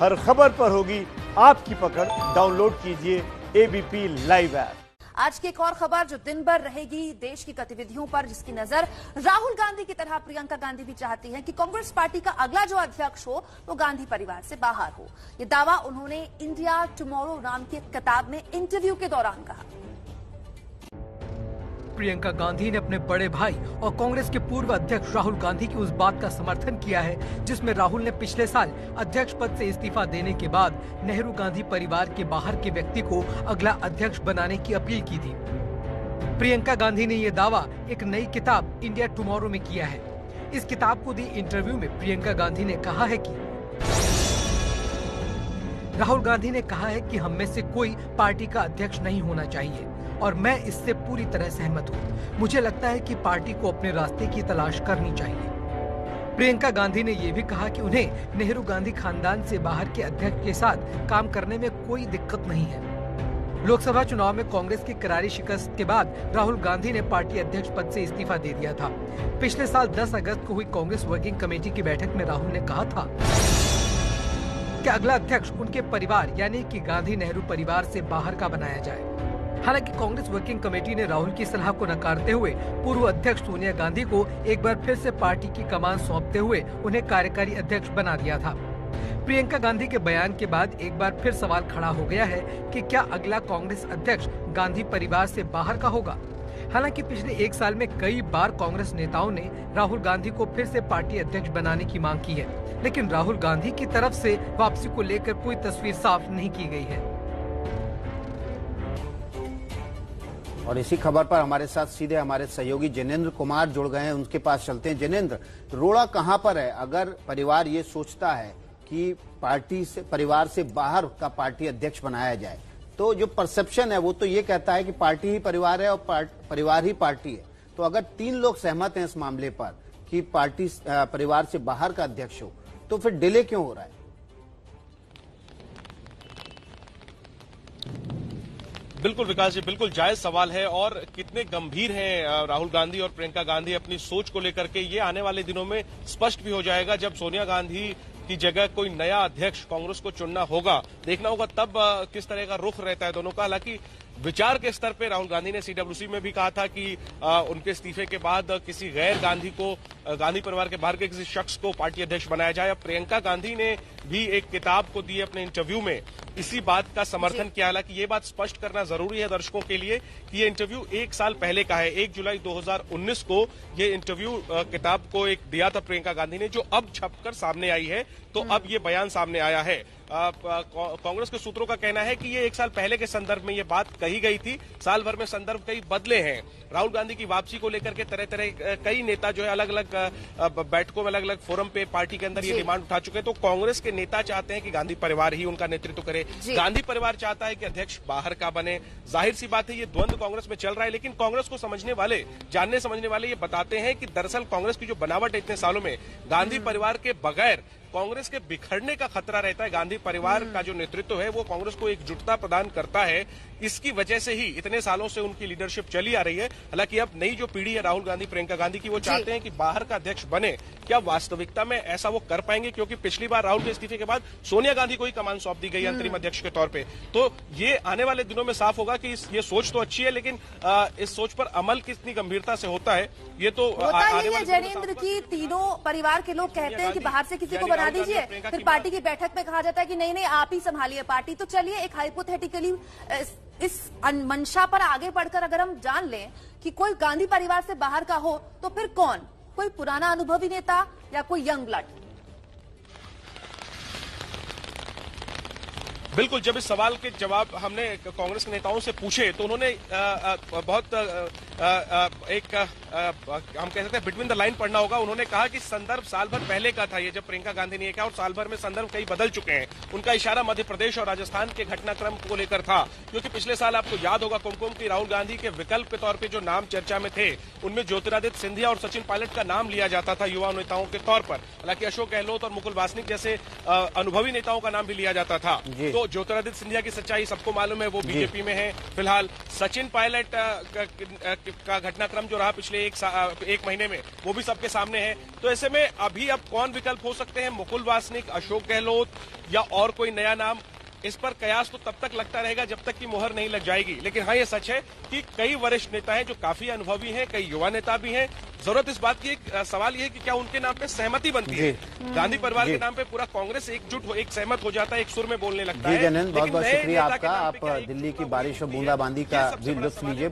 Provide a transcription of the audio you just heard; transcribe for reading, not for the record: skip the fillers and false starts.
हर खबर पर होगी आपकी पकड़। डाउनलोड कीजिए एबीपी लाइव ऐप। आज की एक और खबर जो दिन भर रहेगी देश की गतिविधियों पर, जिसकी नजर राहुल गांधी की तरह प्रियंका गांधी भी चाहती हैं कि कांग्रेस पार्टी का अगला जो अध्यक्ष हो वो गांधी परिवार से बाहर हो। ये दावा उन्होंने इंडिया टुमारो नाम की एक किताब में इंटरव्यू के दौरान कहा। प्रियंका गांधी ने अपने बड़े भाई और कांग्रेस के पूर्व अध्यक्ष राहुल गांधी की उस बात का समर्थन किया है जिसमें राहुल ने पिछले साल अध्यक्ष पद से इस्तीफा देने के बाद नेहरू गांधी परिवार के बाहर के व्यक्ति को अगला अध्यक्ष बनाने की अपील की थी। प्रियंका गांधी ने ये दावा एक नई किताब इंडिया टुमारो में किया है। इस किताब को दी इंटरव्यू में प्रियंका गांधी ने कहा है कि राहुल गांधी ने कहा है कि हम में से कोई पार्टी का अध्यक्ष नहीं होना चाहिए और मैं इससे पूरी तरह सहमत हूँ। मुझे लगता है कि पार्टी को अपने रास्ते की तलाश करनी चाहिए। प्रियंका गांधी ने यह भी कहा कि उन्हें नेहरू गांधी खानदान से बाहर के अध्यक्ष के साथ काम करने में कोई दिक्कत नहीं है। लोकसभा चुनाव में कांग्रेस की करारी शिकस्त के बाद राहुल गांधी ने पार्टी अध्यक्ष पद से इस्तीफा दे दिया था। पिछले साल 10 अगस्त को हुई कांग्रेस वर्किंग कमेटी की बैठक में राहुल ने कहा था कि अगला अध्यक्ष उनके परिवार यानी कि गांधी नेहरू परिवार से बाहर का बनाया जाए। हालांकि कांग्रेस वर्किंग कमेटी ने राहुल की सलाह को नकारते हुए पूर्व अध्यक्ष सोनिया गांधी को एक बार फिर से पार्टी की कमान सौंपते हुए उन्हें कार्यकारी अध्यक्ष बना दिया था। प्रियंका गांधी के बयान के बाद एक बार फिर सवाल खड़ा हो गया है कि क्या अगला कांग्रेस अध्यक्ष गांधी परिवार से बाहर का होगा। हालांकि पिछले एक साल में कई बार कांग्रेस नेताओं ने राहुल गांधी को फिर से पार्टी अध्यक्ष बनाने की मांग की है, लेकिन राहुल गांधी की तरफ से वापसी को लेकर कोई तस्वीर साफ नहीं की गई है। और इसी खबर पर हमारे साथ सीधे हमारे सहयोगी जिनेंद्र कुमार जुड़ गए हैं, उनके पास चलते हैं। जिनेंद्र, रोड़ा कहां पर है? अगर परिवार ये सोचता है कि पार्टी से परिवार से बाहर का पार्टी अध्यक्ष बनाया जाए, तो जो परसेप्शन है वो तो ये कहता है कि पार्टी ही परिवार है और परिवार ही पार्टी है। तो अगर 3 लोग सहमत हैं इस मामले पर कि पार्टी परिवार से बाहर का अध्यक्ष हो, तो फिर डिले क्यों हो रहा है? बिल्कुल विकास जी, बिल्कुल जायज सवाल है। और कितने गंभीर हैं राहुल गांधी और प्रियंका गांधी अपनी सोच को लेकर के, ये आने वाले दिनों में स्पष्ट भी हो जाएगा जब सोनिया गांधी की जगह कोई नया अध्यक्ष कांग्रेस को चुनना होगा। देखना होगा तब किस तरह का रुख रहता है दोनों का। हालांकि विचार के स्तर पे राहुल गांधी ने सीडब्ल्यूसी में भी कहा था कि उनके इस्तीफे के बाद किसी गैर गांधी को, गांधी परिवार के बाहर के किसी शख्स को पार्टी अध्यक्ष बनाया जाए। अब प्रियंका गांधी ने भी एक किताब को दिए अपने इंटरव्यू में इसी बात का समर्थन किया। हालांकि ये बात स्पष्ट करना जरूरी है दर्शकों के लिए कि ये इंटरव्यू 1 साल पहले का है। 1 जुलाई 2019 को ये इंटरव्यू किताब को एक दिया था प्रियंका गांधी ने, जो अब छपकर सामने आई है। तो अब ये बयान सामने आया है। कांग्रेस के सूत्रों का कहना है कि ये 1 साल पहले के संदर्भ में ये बात कही गई थी। साल भर में संदर्भ कई बदले हैं। राहुल गांधी की वापसी को लेकर के तरह तरह कई नेता जो है अलग अलग बैठकों में, अलग अलग फोरम पे पार्टी के अंदर ये डिमांड उठा चुके हैं। तो कांग्रेस के नेता चाहते हैं कि गांधी परिवार ही उनका नेतृत्व करे, गांधी परिवार चाहता है कि अध्यक्ष बाहर का बने। जाहिर सी बात है ये द्वंद्व कांग्रेस में चल रहा है, लेकिन कांग्रेस को समझने वाले, जानने समझने वाले ये बताते हैं कि दरअसल कांग्रेस की जो बनावट है इतने सालों में, गांधी परिवार के बगैर कांग्रेस के बिखरने का खतरा रहता है। गांधी परिवार का जो नेतृत्व है वो कांग्रेस को एकजुटता प्रदान करता है। इसकी वजह से ही इतने सालों से उनकी लीडरशिप चली आ रही है। हालांकि अब नई जो पीढ़ी है राहुल गांधी, प्रियंका गांधी की, वो चाहते हैं कि बाहर का अध्यक्ष बने। क्या वास्तविकता में ऐसा वो कर पाएंगे? क्योंकि पिछली बार राहुल के इस्तीफे के बाद सोनिया गांधी को ही कमान सौंप दी गई अंतरिम अध्यक्ष के तौर पे। तो ये आने वाले दिनों में साफ होगा कि ये सोच तो अच्छी है, लेकिन इस सोच पर अमल कितनी गंभीरता से होता है ये तो जैनेंद्र की तीनों परिवार के लोग कहते हैं कि बाहर से किसी को बना दीजिए, फिर पार्टी की बैठक में कहा जाता है कि नहीं नहीं आप ही संभालिए पार्टी। तो चलिए एक हाइपोथेटिकली इस मंशा पर आगे बढ़कर अगर हम जान लें कि कोई गांधी परिवार से बाहर का हो, तो फिर कौन? कोई पुराना अनुभवी नेता या कोई यंग ब्लड? बिल्कुल, जब इस सवाल के जवाब हमने कांग्रेस के नेताओं से पूछे तो उन्होंने बहुत हम कह सकते हैं बिटवीन द लाइन पढ़ना होगा। उन्होंने कहा कि संदर्भ साल भर पहले का था ये, जब प्रियंका गांधी ने ये कहा, और साल भर में संदर्भ कई बदल चुके हैं। उनका इशारा मध्य प्रदेश और राजस्थान के घटनाक्रम को लेकर था, क्योंकि पिछले साल आपको याद होगा कुमकुम की राहुल गांधी के विकल्प के तौर पर जो नाम चर्चा में थे उनमें ज्योतिरादित्य सिंधिया और सचिन पायलट का नाम लिया जाता था युवा नेताओं के तौर पर। हालांकि अशोक गहलोत और मुकुल वासनिक जैसे अनुभवी नेताओं का नाम भी लिया जाता था। तो ज्योतिरादित्य सिंधिया की सच्चाई सबको मालूम है, वो बीजेपी में है फिलहाल। सचिन पायलट का घटनाक्रम जो रहा पिछले एक महीने में, वो भी सबके सामने है। तो ऐसे में अभी अब कौन विकल्प हो सकते हैं, मुकुल वासनिक, अशोक गहलोत या और कोई नया नाम, इस पर कयास तो तब तक लगता रहेगा जब तक कि मोहर नहीं लग जाएगी। लेकिन हाँ, ये सच है कि कई वरिष्ठ नेता हैं जो काफी अनुभवी हैं, कई युवा नेता भी हैं। जरूरत इस बात की, सवाल ये है कि क्या उनके नाम पे सहमति बनती है। गांधी परिवार के नाम पे पूरा कांग्रेस एक सहमत हो जाता है, एक सुर में बोलने लगता है। जी जैनेंद्र, बहुत बहुत शुक्रिया आपका। आप दिल्ली की बारिश और बूंदाबांदी का भी लुत्फ लीजिए।